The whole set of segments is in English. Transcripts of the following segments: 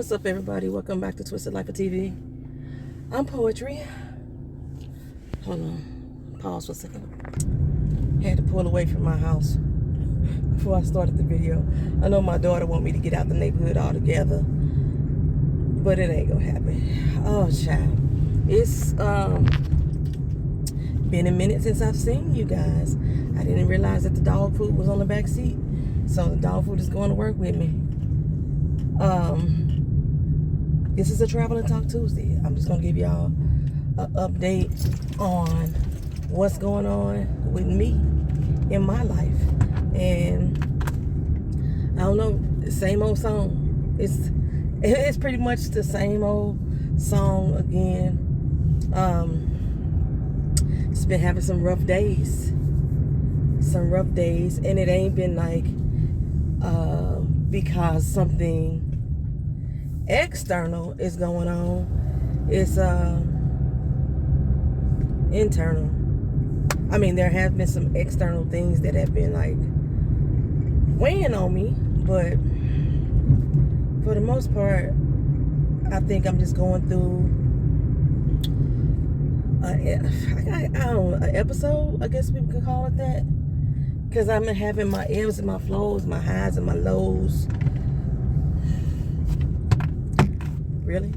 What's up, everybody? Welcome back to Twisted Life of TV. I'm Poetry. Hold on. Pause for a second. Had to pull away from my house before I started the video. I know my daughter want me to get out the neighborhood altogether, but it ain't gonna happen. Oh, child. It's been a minute since I've seen you guys. I didn't realize that the dog food was on the back seat, so the dog food is going to work with me. This is a Travel and Talk Tuesday. I'm just gonna give y'all an update on what's going on with me in my life. And I don't know, same old song. It's pretty much the same old song again. It's been having some rough days, and it ain't been like because something external is going on. It's internal. I mean, there have been some external things that have been like weighing on me, but for the most part, I think I'm just going through an episode, I guess we could call it that, because I've been having my ebbs and my flows, my highs and my lows. Really?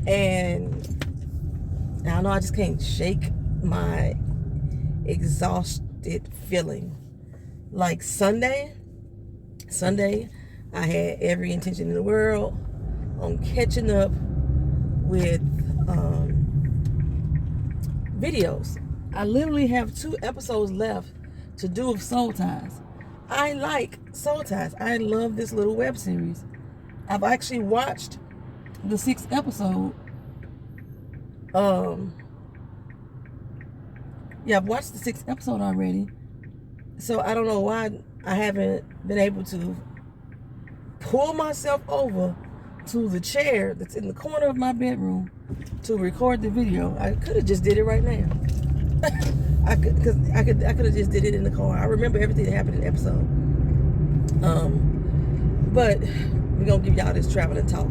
And I don't know, I just can't shake my exhausted feeling. Like Sunday, I had every intention in the world on catching up with videos. I literally have 2 episodes left to do of Soul Ties. I like Soul Ties. I love this little web series. I've actually watched the 6th episode. I've watched the 6th episode already. So I don't know why I haven't been able to pull myself over to the chair that's in the corner of my bedroom to record the video. I could have just did it right now. I could have just did it in the car. I remember everything that happened in the episode. But we're gonna give y'all this Travel and Talk.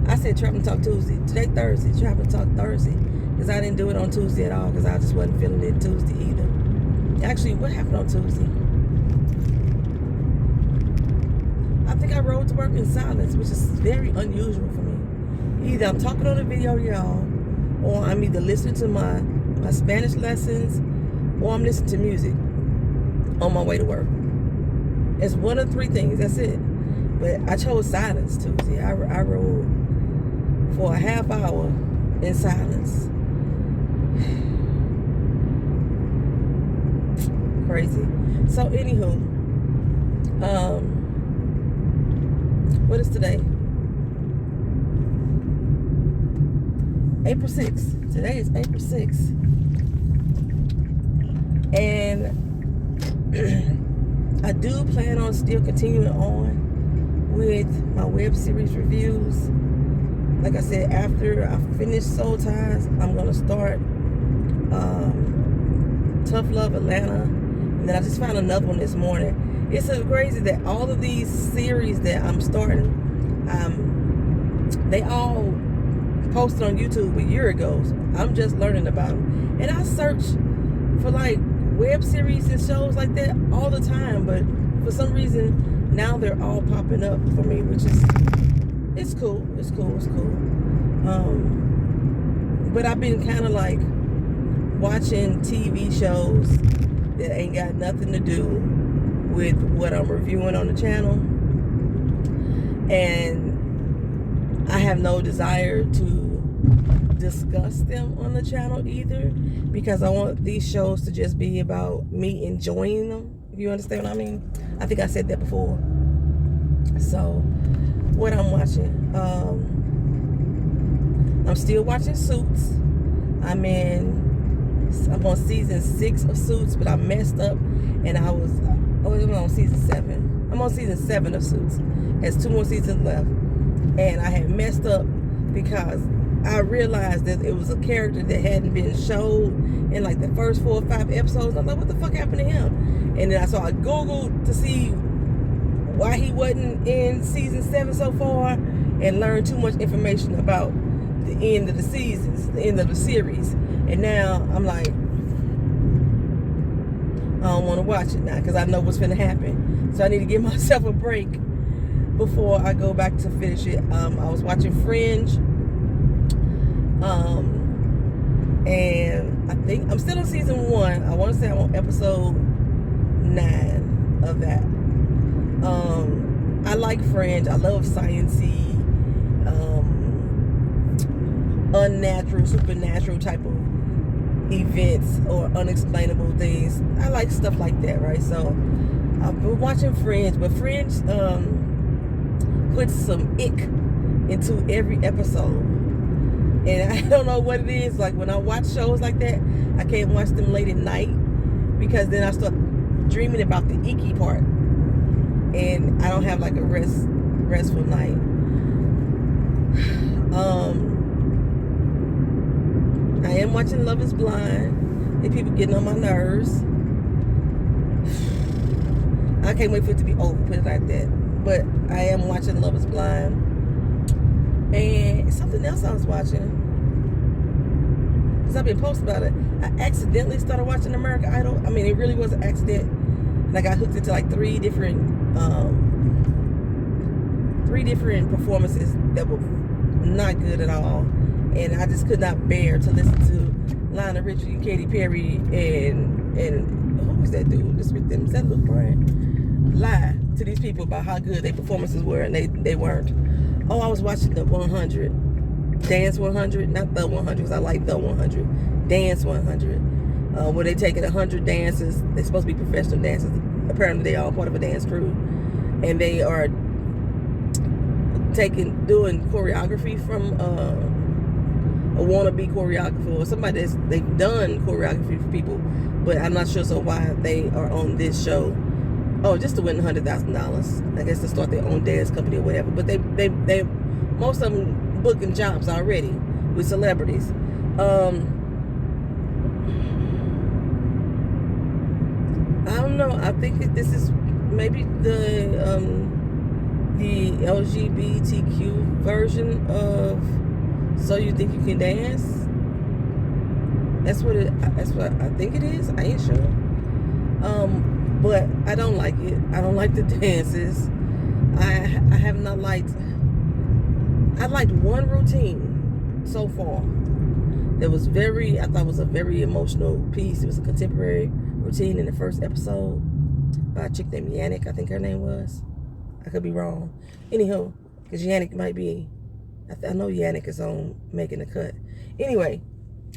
I said Travel and Talk Tuesday. Today Thursday, Travel and Talk Thursday. Because I didn't do it on Tuesday at all, because I just wasn't feeling it Tuesday either. Actually, what happened on Tuesday? I think I rode to work in silence, which is very unusual for me. Either I'm talking on the video, y'all, or I'm either listening to my Spanish lessons, or I'm listening to music on my way to work. It's one of 3 things, that's it. But I chose silence Tuesday. I rode for a half hour in silence. Crazy. So anywho, what is today? April 6th. Today is April 6th. And I do plan on still continuing on with my web series reviews. Like I said, after I finish Soul Ties, I'm gonna start Tough Love Atlanta, and then I just found another one this morning. It's so crazy that all of these series that I'm starting, they all posted on YouTube a year ago. So I'm just learning about them, and I search for like web series and shows like that all the time, but for some reason now they're all popping up for me, which is it's cool. But I've been kind of like watching TV shows that ain't got nothing to do with what I'm reviewing on the channel, and I have no desire to discuss them on the channel either, because I want these shows to just be about me enjoying them, if you understand what I mean. I think I said that before. So what I'm watching, I'm still watching Suits. I'm on season 6 of Suits, but I messed up, and I'm on season 7. I'm on season 7 of Suits. Has 2 more seasons left, and I had messed up because I realized that it was a character that hadn't been showed in like the first 4 or 5 episodes. I'm like, what the fuck happened to him? And then I Googled to see why he wasn't in season 7 so far, and learned too much information about the end of the seasons, the end of the series. And now I'm like, I don't want to watch it now because I know what's going to happen. So I need to give myself a break before I go back to finish it. I was watching Fringe. And I think I'm still on season 1. I want to say I'm on episode 9 of that. I like Fringe. I love sciencey, unnatural, supernatural type of events or unexplainable things. I like stuff like that, right? So I've been watching Fringe, but Fringe puts some ick into every episode. And I don't know what it is. Like when I watch shows like that, I can't watch them late at night because then I start dreaming about the icky part. And I don't have like a restful night. I am watching Love is Blind. And people getting on my nerves. I can't wait for it to be over, put it like that. But I am watching Love is Blind. And something else I was watching, because I've been posting about it. I accidentally started watching American Idol. I mean, it really was an accident. And I got hooked into like three different performances that were not good at all. And I just could not bear to listen to Lionel Richie and Katy Perry and who was that dude that's with them? Is that Luke Bryan? Lie to these people about how good their performances were, and they weren't. Oh, I was watching the 100. Dance 100. Not the 100, because I like the 100. Dance 100. Where they taking 100 dancers. They're supposed to be professional dancers. Apparently, they are part of a dance crew. And they are doing choreography from a wannabe choreographer or somebody they've done choreography for people. But I'm not sure why they are on this show. Oh, just to win $100,000. I guess to start their own dance company or whatever. But they most of them booking jobs already with celebrities. I don't know. I think this is maybe the LGBTQ version of So You Think You Can Dance. That's what I think it is. I ain't sure. But I don't like it. I don't like the dances. I have not liked. I liked one routine so far. That was I thought was a very emotional piece. It was a contemporary routine in the first episode by a chick named Yannick. I think her name was. I could be wrong. Anywho, because Yannick might be. I know Yannick is on Making the Cut. Anyway,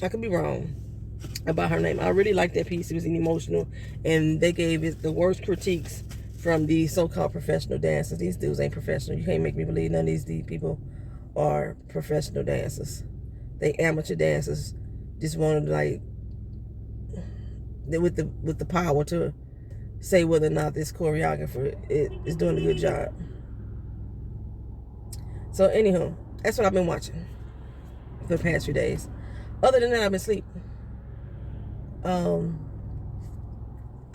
I could be wrong about her name. I really liked that piece. It was emotional, and they gave it the worst critiques from the so-called professional dancers. These dudes ain't professional. You can't make me believe none of these people are professional dancers. They amateur dancers. Just wanted like with the power to say whether or not this choreographer is doing a good job. So anyhow, that's what I've been watching for the past few days. Other than that, I've been asleep.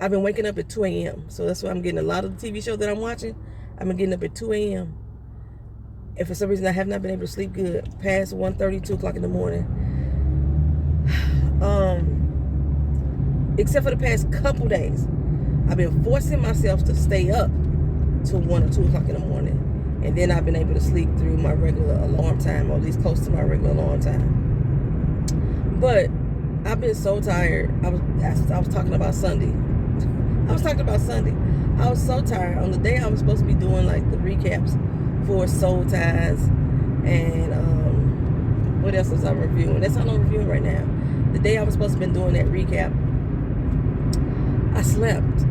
I've been waking up at 2 a.m. So that's why I'm getting a lot of the TV show that I'm watching. I've been getting up at 2 a.m. And for some reason, I have not been able to sleep good past 1:30, 2 o'clock in the morning. Except for the past couple days. I've been forcing myself to stay up till 1 or 2 o'clock in the morning. And then I've been able to sleep through my regular alarm time, or at least close to my regular alarm time. But I've been so tired. I was talking about Sunday. I was so tired. On the day I was supposed to be doing like the recaps for Soul Ties and what else was I reviewing? That's all I'm reviewing right now. The day I was supposed to be doing that recap, I slept.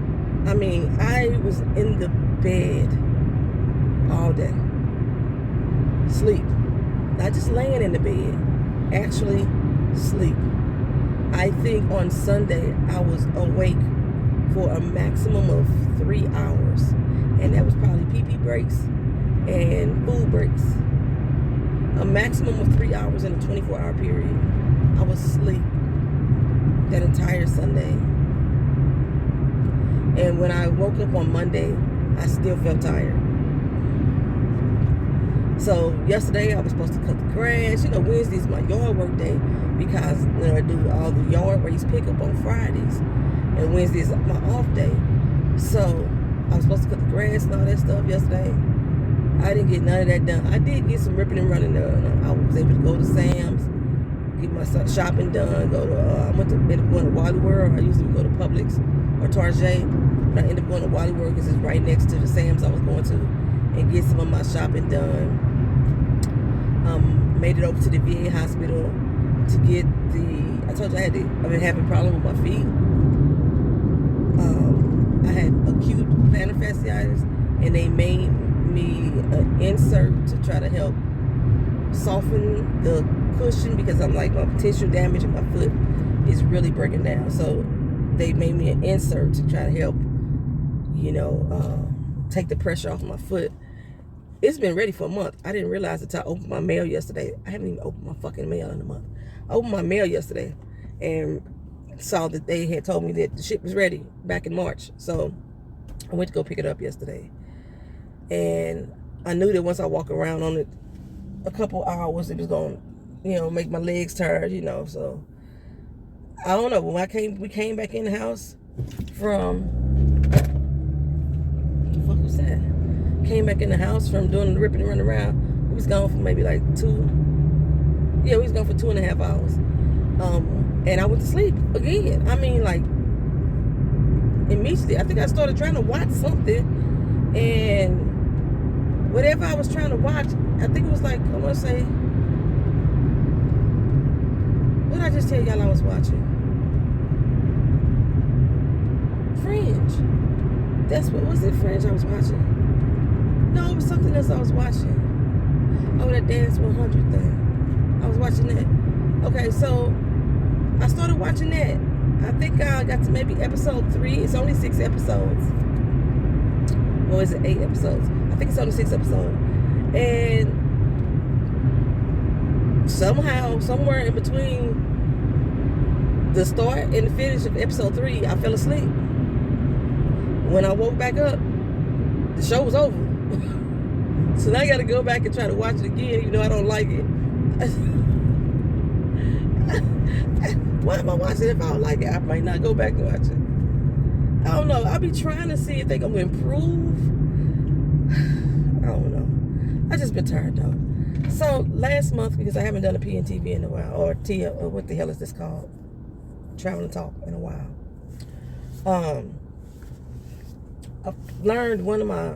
I mean, I was in the bed all day. Sleep. Not just laying in the bed. Actually sleep. I think on Sunday I was awake for a maximum of 3 hours. And that was probably pee-pee breaks and food breaks. A maximum of 3 hours in a 24-hour period. I was asleep that entire Sunday. And when I woke up on Monday, I still felt tired. So yesterday I was supposed to cut the grass. You know, Wednesday's my yard work day because I do all the yard waste pickup on Fridays, and Wednesday's my off day. So I was supposed to cut the grass and all that stuff yesterday. I didn't get none of that done. I did get some ripping and running done. I was able to go to Sam's, get my shopping done. I ended up going to Wally World. I usually go to Publix or Target, but I ended up going to Wally World because it's right next to the Sam's I was going to, and get some of my shopping done. Made it over to the VA hospital to get I told you I've been having a problem with my feet. I had acute plantar fasciitis, and they made me an insert to try to help soften the cushion because I'm like, my potential damage in my foot is really breaking down. So they made me an insert to try to help, take the pressure off my foot. It's been ready for a month. I didn't realize until I opened my mail yesterday. I haven't even opened my fucking mail in a month. I opened my mail yesterday and saw that they had told me that the ship was ready back in March. So I went to go pick it up yesterday. And I knew that once I walk around on it a couple hours, it was going to, make my legs tired, So I don't know. When we came back in the house from, what the fuck was that? Came back in the house from doing the ripping and running around. We was gone for maybe like we was gone for 2.5 hours. And I went to sleep again. I mean, like, immediately. I think I started trying to watch something, and whatever I was trying to watch, I think it was like, I want to say, what did I just tell y'all I was watching? Fringe. Was it Fringe I was watching? No, it was something else I was watching. Oh, that Dance 100 thing. I was watching that. Okay, so I started watching that. I think I got to maybe episode 3. It's only 6 episodes. Or is it 8 episodes? I think it's only 6 episodes. And somehow, somewhere in between the start and the finish of episode 3, I fell asleep. When I woke back up, the show was over. So now I got to go back and try to watch it again, even though I don't like it. Why am I watching it if I don't like it? I might not go back and watch it. I don't know. I'll be trying to see if they're going to improve. I don't know. I just been tired though. So last month, because I haven't done a PNTV in a while, or what the hell is this called? Travel and Talk in a while. I've learned one of my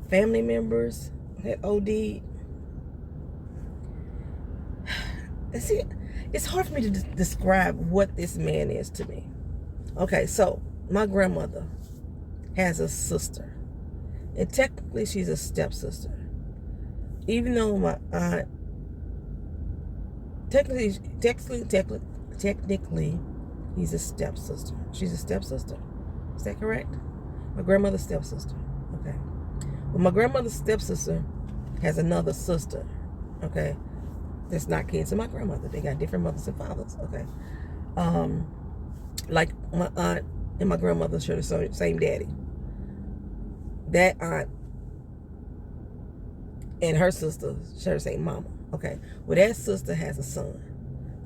family members had OD'd. See, it's hard for me to describe what this man is to me. Okay, so my grandmother has a sister, and technically she's a stepsister. Even though my aunt, technically, he's a stepsister. She's a stepsister. Is that correct? My grandmother's stepsister. Okay. Well, my grandmother's stepsister has another sister. Okay. That's not kin to my grandmother. They got different mothers and fathers. Okay. Like my aunt and my grandmother share the same daddy. That aunt and her sister share the same mama. Okay. Well, that sister has a son.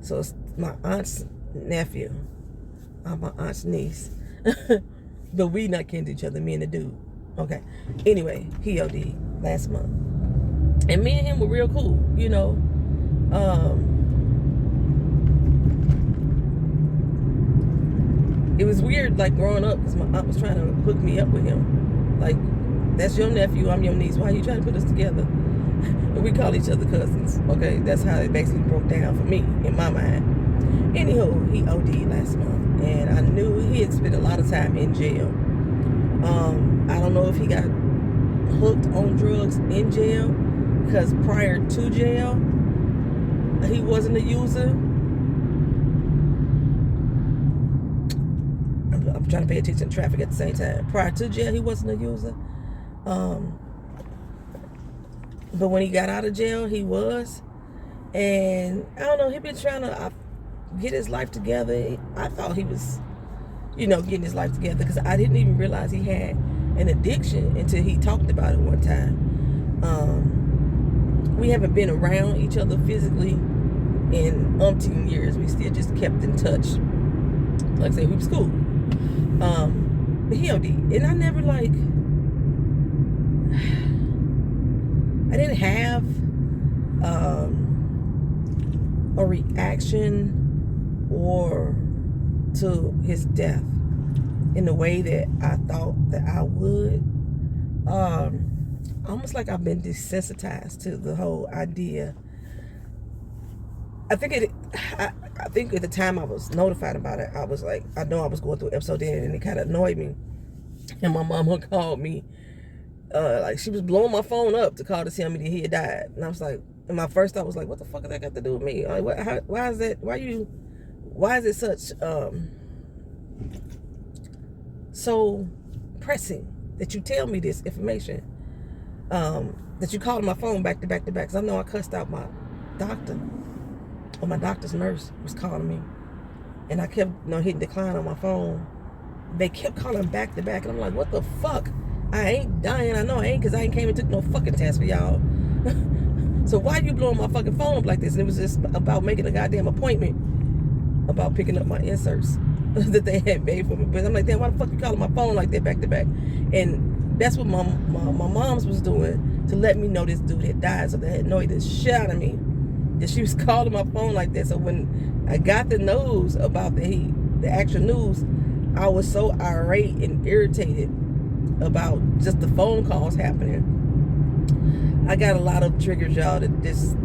So it's my aunt's nephew. I'm my aunt's niece. But we not kin to each other, me and the dude. Okay. Anyway, he OD'd last month. And me and him were real cool, you know. It was weird, like, growing up, because my aunt was trying to hook me up with him. Like, that's your nephew, I'm your niece. Why are you trying to put us together? And we call each other cousins. Okay, that's how it basically broke down for me, in my mind. Anywho, he OD'd last month, and I knew he had spent a lot of time in jail. I don't know if he got hooked on drugs in jail, because prior to jail, he wasn't a user. I'm trying to pay attention to traffic at the same time. Prior to jail, he wasn't a user. But when he got out of jail, he was. And I don't know, he'd been trying to get his life together. I thought he was, getting his life together, because I didn't even realize he had an addiction until he talked about it one time. we haven't been around each other physically in umpteen years. We still just kept in touch. Like I said, we was cool. But he OD. And I never like, I didn't have a reaction or to his death in the way that I thought that I would. Almost like I've been desensitized to the whole idea. I think at the time I was notified about it, I was like, I know I was going through an episode then, and it kind of annoyed me. And my mama called me, like she was blowing my phone up to call to tell me that he had died. And I was like, and my first thought was like, what the fuck has that got to do with me? Like, why is that? Why is it such so pressing that you tell me this information? That you called my phone back to back to back. Because I know I cussed out my doctor, or my doctor's nurse was calling me, and I kept hitting decline on my phone. They kept calling back to back, and I'm like, what the fuck? I ain't dying. I know I ain't, because I ain't came and took no fucking test for y'all. So why you blowing my fucking phone up like this? And it was just about making a goddamn appointment about picking up my inserts that they had made for me. But I'm like, damn, why the fuck you calling my phone like that back to back? And that's what my mom's was doing to let me know this dude had died. So they had annoyed the shit out of me that she was calling my phone like that. So when I got the news about the actual news, I was so irate and irritated about just the phone calls happening. I got a lot of triggers, y'all, that just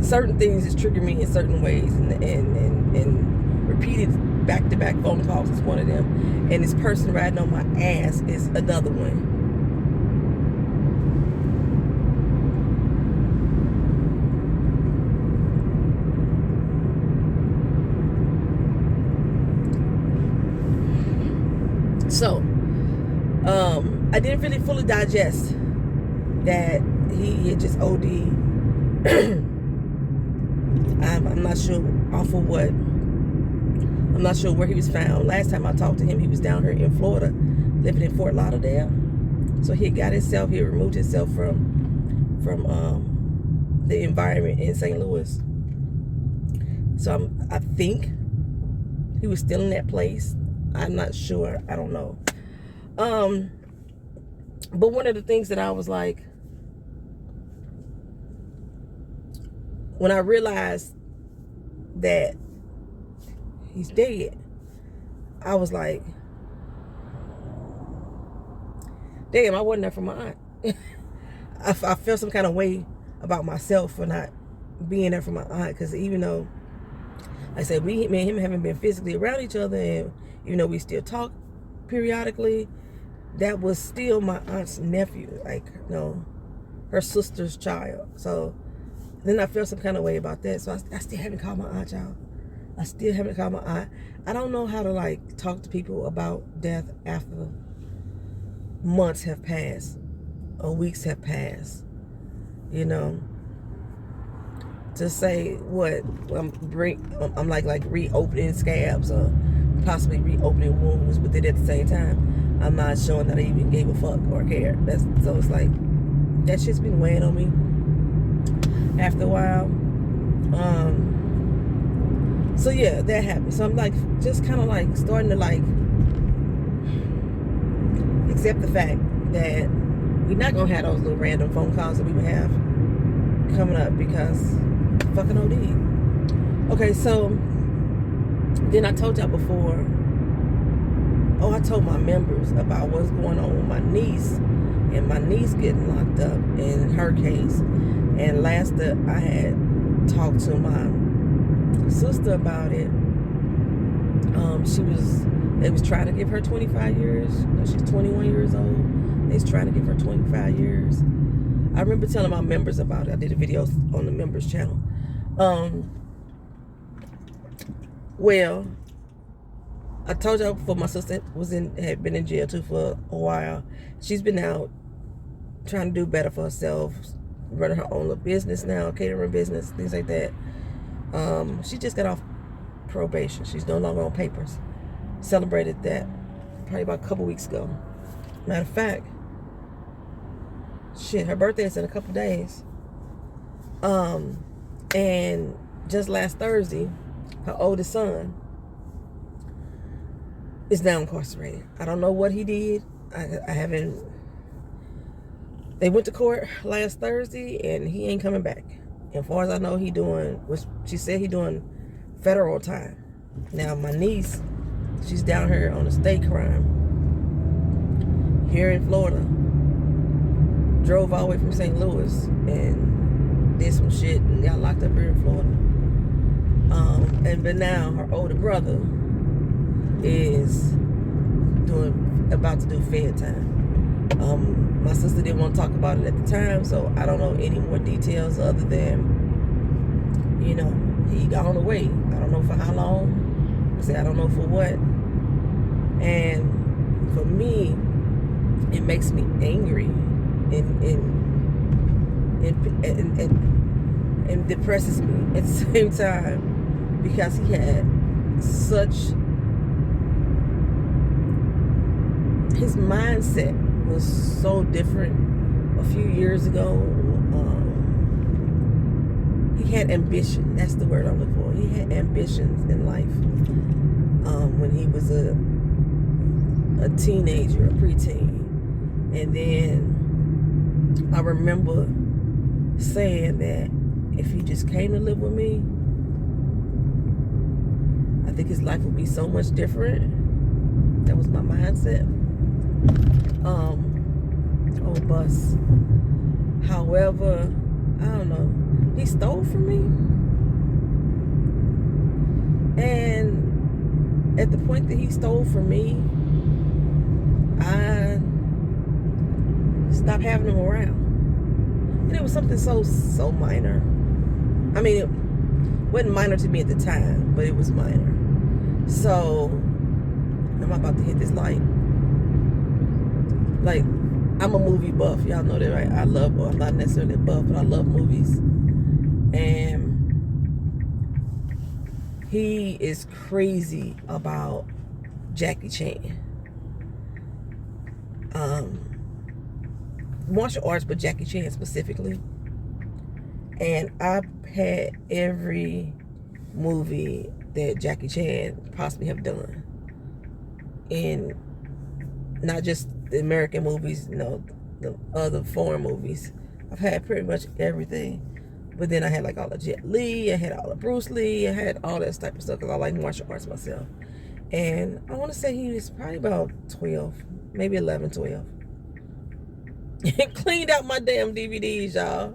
certain things just trigger me in certain ways, and repeated back-to-back phone calls is one of them, and this person riding on my ass is another one. So I didn't really fully digest that he had just OD'd. I'm not sure off of what. I'm not sure where he was found. Last time I talked to him, he was down here in Florida, living in Fort Lauderdale. So he got himself, he removed himself from the environment in St. Louis. So I think he was still in that place. I'm not sure. I don't know. But one of the things that I was like, when I realized that he's dead, I was like, damn, I wasn't there for my aunt. I felt some kind of way about myself for not being there for my aunt, because even though, like I said, me and him haven't been physically around each other, and even though we still talk periodically, that was still my aunt's nephew, like, her sister's child. So then I felt some kind of way about that. So I still haven't called my aunt, y'all. I still haven't called my aunt. I don't know how to like talk to people about death after months have passed or weeks have passed. To say what I'm like reopening scabs or possibly reopening wounds with it at the same time. I'm not showing that I even gave a fuck or cared. So it's like that shit's been weighing on me after a while. So yeah, that happened. So I'm like just kind of like starting to like accept the fact that we're not gonna have those little random phone calls that we would have coming up, because fucking OD. Okay, so then I told y'all before, I told my members about what's going on with my niece, and my niece getting locked up in her case. And last I had talked to my sister about it. They was trying to give her 25 years. She's 21 years old. They was trying to give her 25 years. I remember telling my members about it. I did a video on the members channel. Well, I told y'all before, my sister had been in jail too for a while. She's been out trying to do better for herself, running her own little business now, catering business, things like that. She just got off probation. She's no longer on papers. Celebrated that probably about a couple weeks ago. Matter of fact, her birthday is in a couple days. And just last Thursday, her oldest son is now incarcerated. I don't know what he did. I haven't. They went to court last Thursday, and he ain't coming back. And as far as I know, he doing, which she said he doing federal time. Now my niece, she's down here on a state crime here in Florida. Drove all the way from St. Louis and did some shit and got locked up here in Florida. But now her older brother is about to do Fed time. My sister didn't want to talk about it at the time, so I don't know any more details other than, you know, he gone away. I don't know for how long. I said I don't know for what. And for me, it makes me angry and depresses me at the same time, because he had such, his mindset was so different a few years ago. He had ambition. That's the word I'm looking for. He had ambitions in life. When he was a teenager, a preteen. And then I remember saying that if he just came to live with me, I think his life would be so much different. That was my mindset. Oh, bus. However, I don't know. He stole from me. And at the point that he stole from me, I stopped having him around. And it was something so minor. I mean, it wasn't minor to me at the time, but it was minor. So, I'm about to hit this light. Like, I'm a movie buff. Y'all know that, right? I'm not necessarily a buff, but I love movies. And he is crazy about Jackie Chan. Martial arts, but Jackie Chan specifically. And I've had every movie that Jackie Chan possibly have done. And not just the American movies, the other foreign movies. I've had pretty much everything. But then I had like all the Jet Li, I had all the Bruce Lee, I had all that type of stuff because I like martial arts myself. And I want to say he was probably about 12, maybe 11, 12. And cleaned out my damn DVDs, y'all.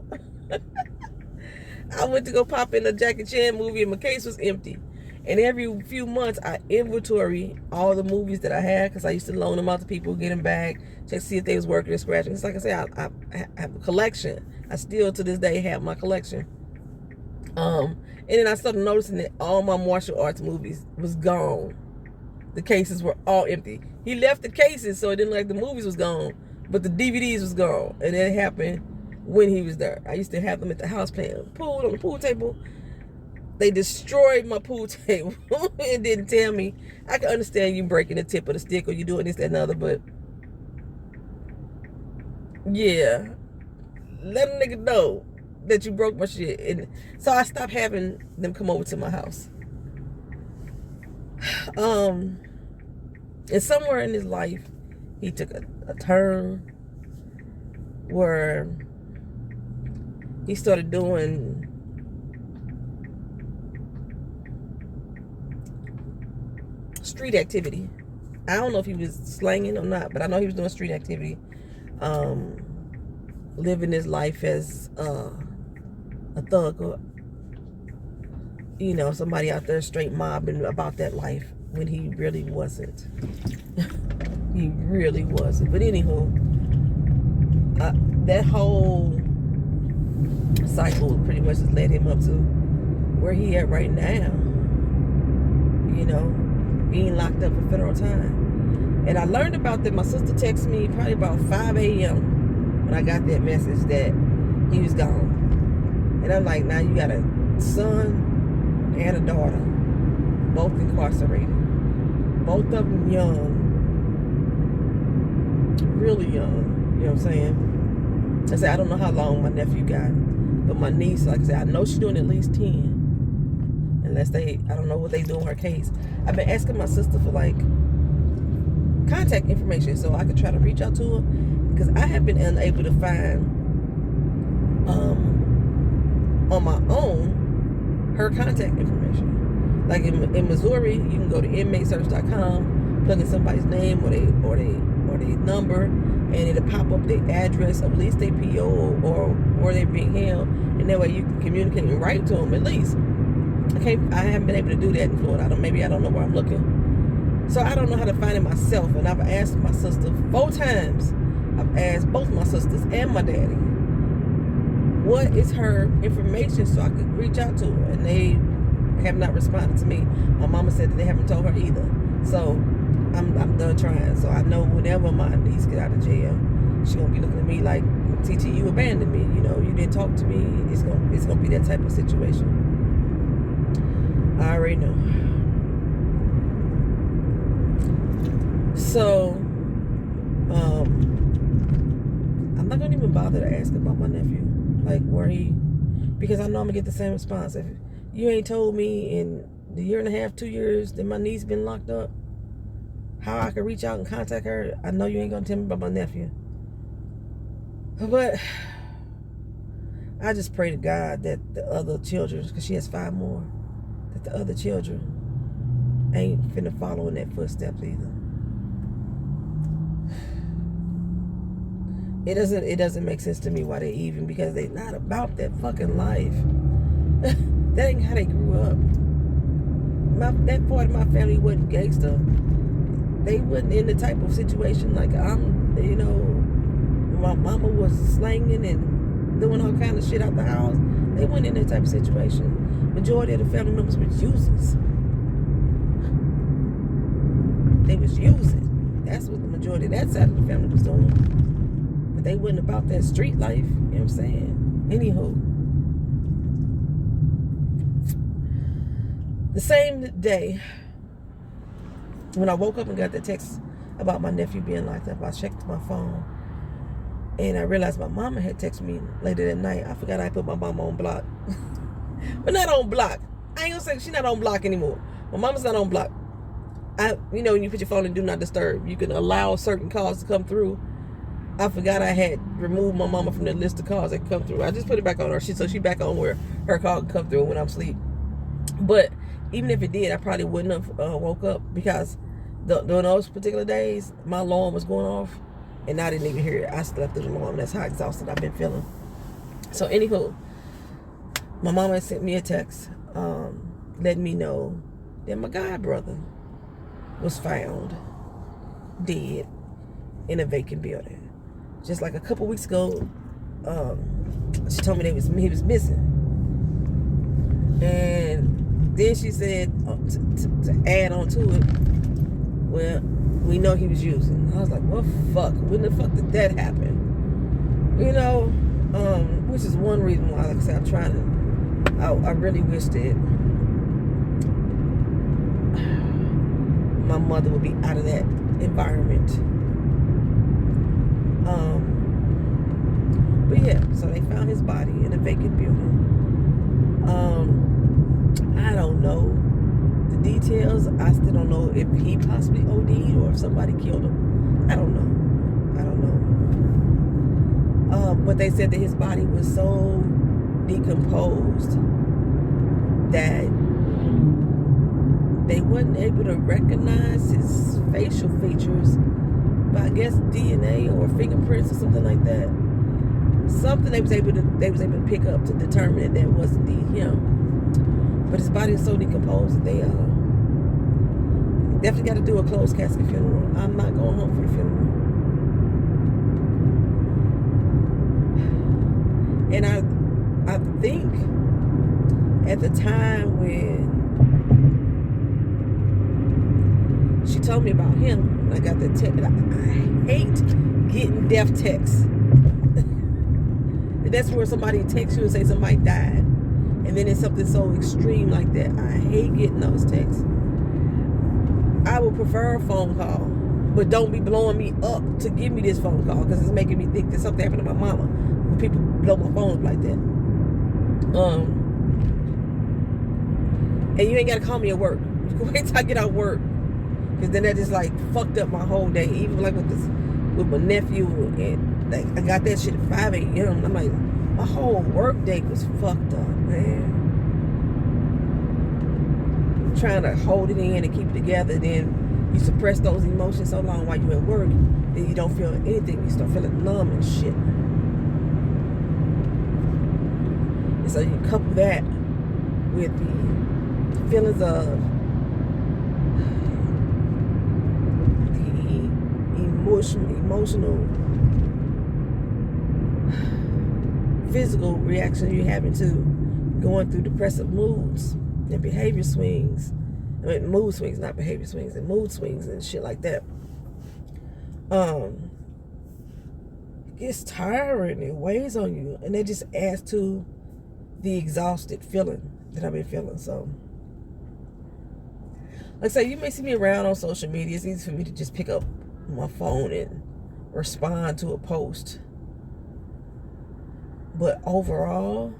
I went to go pop in a Jackie Chan movie and my case was empty. And every few months, I inventory all the movies that I had because I used to loan them out to people, get them back, check to see if they was working or scratching. It's like I said, I have a collection. I still, to this day, have my collection. And then I started noticing that all my martial arts movies was gone. The cases were all empty. He left the cases so it didn't look like the movies was gone, but the DVDs was gone. And it happened when he was there. I used to have them at the house playing pool on the pool table. They destroyed my pool table and didn't tell me. I can understand you breaking the tip of the stick or you doing this, that, and other, but yeah, let a nigga know that you broke my shit. And so I stopped having them come over to my house. And somewhere in his life, he took a turn where he started doing street activity. I don't know if he was slanging or not, but I know he was doing street activity. Living his life as a thug, or somebody out there straight mobbing about that life when he really wasn't. He really wasn't. But anywho, that whole cycle pretty much has led him up to where he at right now. Being locked up for federal time. And I learned about that. My sister texted me probably about 5 a.m. when I got that message that he was gone. And I'm like, now you got a son and a daughter, both incarcerated. Both of them young. Really young. You know what I'm saying? I said, I don't know how long my nephew got. But my niece, like I said, I know she's doing at least 10. Unless I don't know what they do in her case. I've been asking my sister for like contact information so I could try to reach out to her, because I have been unable to find on my own her contact information. Like in Missouri, you can go to inmatesearch.com, plug in somebody's name or their number, and it'll pop up the address of at least their PO or where they're being held, and that way you can communicate and write to them at least. I haven't been able to do that in Florida. Maybe I don't know where I'm looking. So I don't know how to find it myself. And I've asked my sister 4 times. I've asked both my sisters and my daddy, what is her information so I could reach out to her? And they have not responded to me. My mama said that they haven't told her either. So I'm done trying. So I know whenever my niece get out of jail, she gonna be looking at me like, TT, you abandoned me. You know, you didn't talk to me. It's gonna be that type of situation. I already know. So, I'm not gonna even bother to ask about my nephew, like where because I know I'm gonna get the same response. If you ain't told me in the 1.5, 2 years that my niece been locked up, how I can reach out and contact her, I know you ain't gonna tell me about my nephew. But I just pray to God that the other children, because she has 5 more, that the other children ain't finna follow in that footsteps either. It doesn't make sense to me why they even, because they not about that fucking life. That ain't how they grew up. That part of my family wasn't gangster. They wasn't in the type of situation like my mama was slanging and doing all kind of shit out the house. They weren't in that type of situation. Majority of the family members were users. They was using. That's what the majority of that side of the family was doing. But they wasn't about that street life. You know what I'm saying? Anywho. The same day, when I woke up and got that text about my nephew being locked up, I checked my phone. And I realized my mama had texted me later that night. I forgot I put my mama on block. But not on block. I ain't gonna say she's not on block anymore. My mama's not on block. When you put your phone in do not disturb, you can allow certain calls to come through. I forgot I had removed my mama from the list of calls that come through. I just put it back on her. So she back on where her call can come through when I'm asleep. But even if it did, I probably wouldn't have woke up, because during those particular days, my alarm was going off and I didn't even hear it. I slept through the alarm. That's how exhausted I've been feeling. So anywho, my mama sent me a text letting me know that my god brother was found dead in a vacant building. Just like a couple weeks ago, she told me he was missing. And then she said, to add on to it, well, we know he was using. I was like, well, fuck. When the fuck did that happen? Which is one reason why, like I said, I really wish that my mother would be out of that environment. But yeah, so they found his body in a vacant building. I don't know the details. I still don't know if he possibly OD'd or if somebody killed him. I don't know. But they said that his body was so decomposed that they wasn't able to recognize his facial features by, I guess, DNA or fingerprints or something like that. Something they was able to pick up to determine that was indeed him. But his body is so decomposed that they definitely got to do a closed casket funeral. I'm not going home for the funeral. And I think at the time when she told me about him, I got that text. I hate getting death texts. That's where somebody texts you and say somebody died. And then it's something so extreme like that. I hate getting those texts. I would prefer a phone call. But don't be blowing me up to give me this phone call, because it's making me think that something happened to my mama when people blow my phone up like that. And you ain't gotta call me at work. You can wait till I get out of work. Because then that just like fucked up my whole day. Even like with my nephew, and like I got that shit at 5 a.m. I'm like, my whole work day was fucked up, man. Trying to hold it in and keep it together, then you suppress those emotions so long while you're at work, then you don't feel anything. You start feeling numb and shit. And so you couple that with the feelings of the emotional, physical reaction you're having to going through depressive moods and behavior swings. I mean, mood swings, not behavior swings, and mood swings and shit like that. It gets tiring. It weighs on you, and it just adds to the exhausted feeling that I've been feeling. So, like I say, you may see me around on social media. It's easy for me to just pick up my phone and respond to a post. But overall,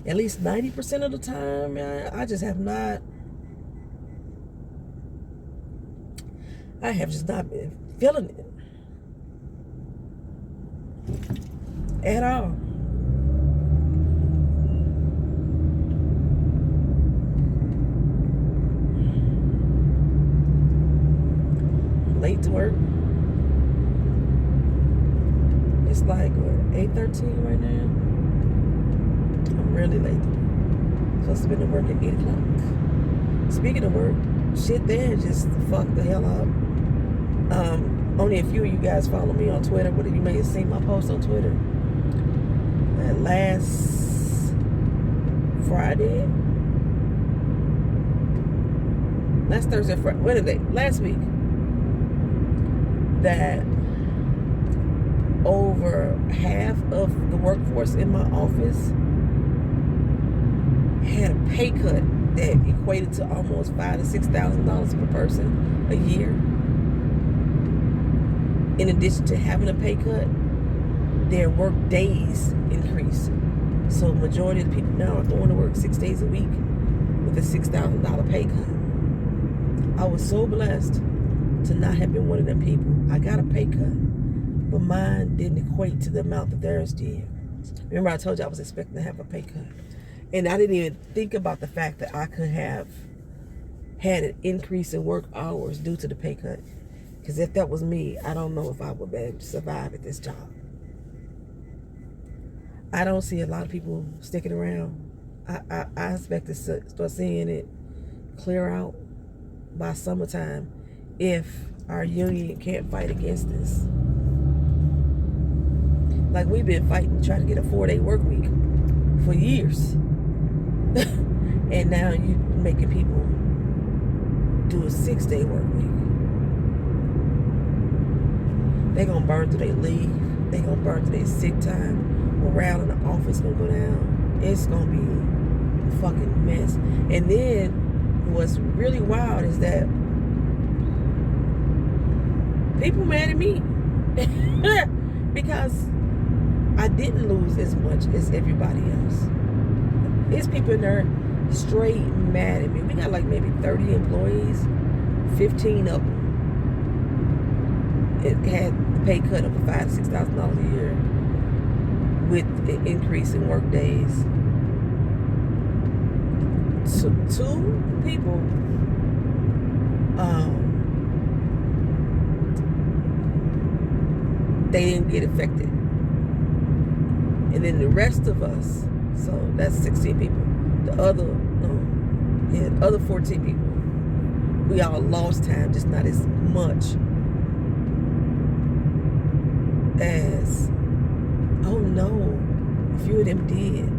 at least 90% of the time, man, I just have not. I have just not been feeling it at all. I'm late to work. It's like what, 8:13 right now. I'm really late. Supposed to be to work at 8 o'clock. Speaking of work, shit there just fucked the hell up. Only a few of you guys follow me on Twitter, but you may have seen my post on Twitter. Last Friday, last Thursday, Friday, Wednesday, last week, that over half of the workforce in my office had a pay cut that equated to almost $5,000 to $6,000 per person a year. In addition to having a pay cut, their work days increased. So majority of the people now are going to work 6 days a week with a $6,000 pay cut. I was so blessed to not have been one of them people. I got a pay cut, but mine didn't equate to the amount that theirs did. Remember I told you I was expecting to have a pay cut. And I didn't even think about the fact that I could have had an increase in work hours due to the pay cut. Because if that was me, I don't know if I would be able to survive at this job. I don't see a lot of people sticking around. I expect to start seeing it clear out by summertime if our union can't fight against this. Like we've been fighting to try to get a 4-day work week for years. And now you making people do a 6-day work week. They gonna burn through their leave. They gonna burn through their sick time. Morale in the office gonna go down. It's gonna be a fucking mess. And then what's really wild is that people mad at me because I didn't lose as much as everybody else. There's people in there straight mad at me. We got like maybe 30 employees, 15 of them it had the pay cut of $5,000 to $6,000 a year with an increase in work days. So 2 people they didn't get affected. And then the rest of us, so that's 16 people. The other 14 people, we all lost time, just not as much as, oh no, a few of them did.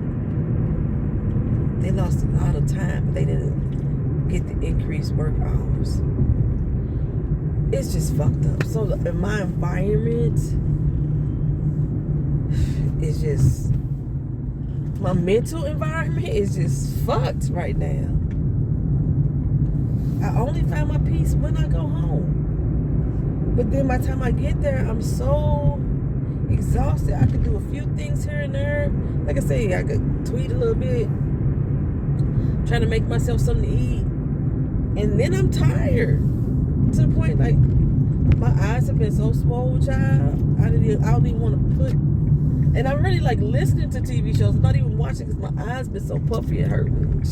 They lost a lot of time, but they didn't get the increased work hours. It's just fucked up. So in my environment is just, my mental environment is just fucked right now. I only find my peace when I go home. But then by the time I get there, I'm so exhausted. I could do a few things here and there. Like I say, I could tweet a little bit, trying to make myself something to eat. And then I'm tired. To the point, like, my eyes have been so swole, child. I don't even want to put. And I'm really like listening to TV shows. I'm not even watching because my eyes been so puffy and hurting.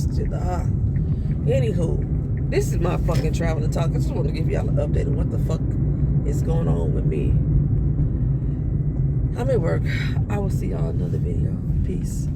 Anywho, this is my fucking traveling talk. I just want to give y'all an update of what the fuck is going on with me. I'm at work. I will see y'all in another video. Peace.